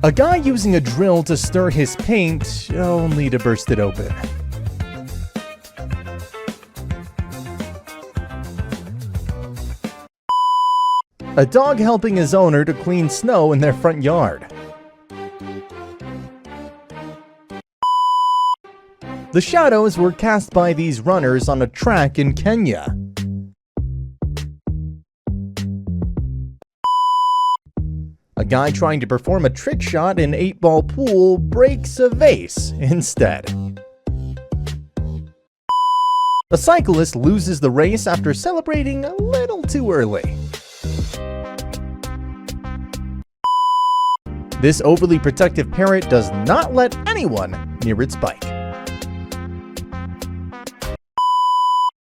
A guy using a drill to stir his paint, only to burst it open. A dog helping his owner to clean snow in their front yard. The shadows were cast by these runners on a track in Kenya. A guy trying to perform a trick shot in 8-ball pool breaks a vase instead. A cyclist loses the race after celebrating a little too early. This overly protective parrot does not let anyone near its bike.